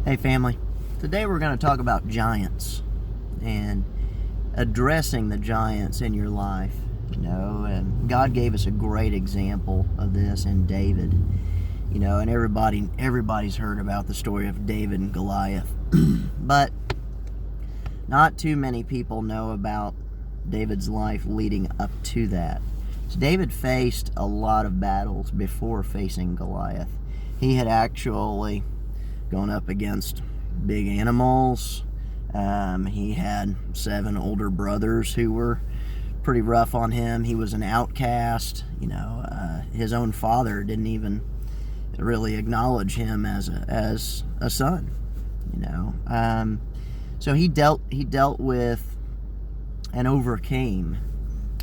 Hey family, today we're going to talk about giants and addressing the giants in your life. And God gave us a great example of this in David. And everybody's heard about the story of David and Goliath. But not too many people know about David's life leading up to that. So David faced a lot of battles before facing Goliath. He had actually gone up against big animals. He had 7 older brothers who were pretty rough on him. He was an outcast. His own father didn't even really acknowledge him as a son. So he dealt with and overcame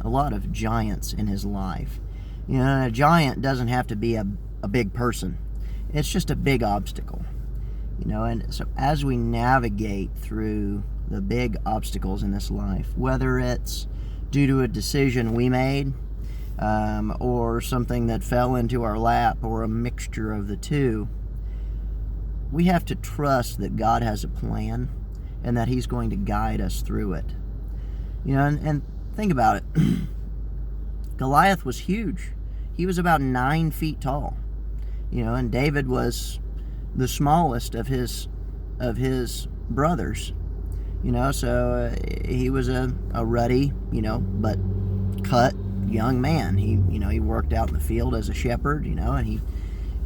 a lot of giants in his life. A giant doesn't have to be a big person. It's just a big obstacle. And so as we navigate through the big obstacles in this life, whether it's due to a decision we made, or something that fell into our lap, or a mixture of the two, we have to trust that God has a plan and that He's going to guide us through it. And think about it. Goliath was huge. He was about 9 feet tall. And David was the smallest of his brothers. So he was a ruddy, but cut young man. He worked out in the field as a shepherd, and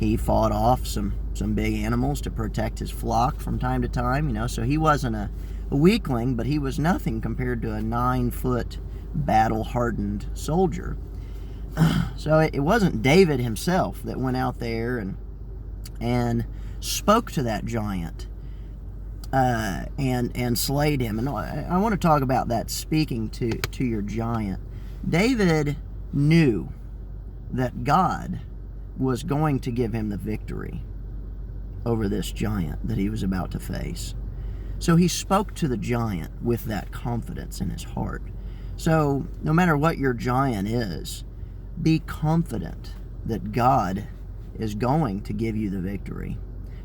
he fought off some big animals to protect his flock from time to time, so he wasn't a weakling, but he was nothing compared to a 9-foot battle-hardened soldier. So it wasn't David himself that went out there and spoke to that giant and slayed him. And I want to talk about that, speaking to your giant. David knew that God was going to give him the victory over this giant that he was about to face. So he spoke to the giant with that confidence in his heart. So no matter what your giant is, be confident that God is going to give you the victory,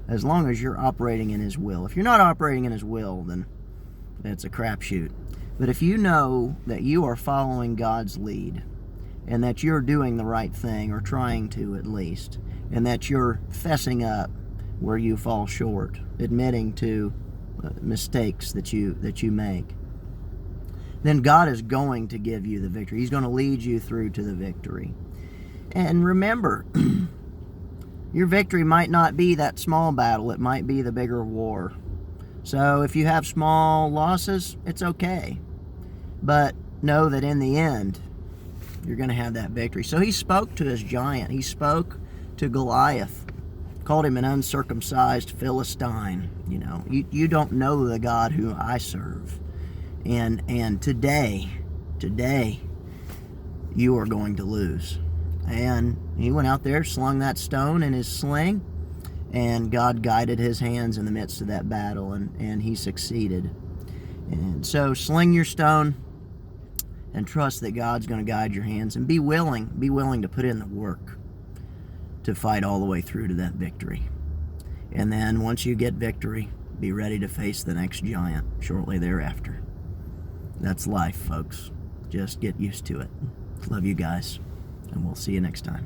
as long as you're operating in His will. If you're not operating in His will, then it's a crapshoot. But if you know that you are following God's lead, and that you're doing the right thing, or trying to at least, and that you're fessing up where you fall short, admitting to mistakes that you make, then God is going to give you the victory. He's going to lead you through to the victory. And remember, your victory might not be that small battle. It might be the bigger war. So if you have small losses, it's okay. But know that in the end, you're going to have that victory. So he spoke to his giant. He spoke to Goliath. Called him an uncircumcised Philistine. You don't know the God who I serve. And today, you are going to lose. And he went out there, slung that stone in his sling, and God guided his hands in the midst of that battle, and he succeeded. And so sling your stone and trust that God's going to guide your hands, and be willing to put in the work to fight all the way through to that victory. And then once you get victory, be ready to face the next giant shortly thereafter. That's life, folks. Just get used to it. Love you guys, and we'll see you next time.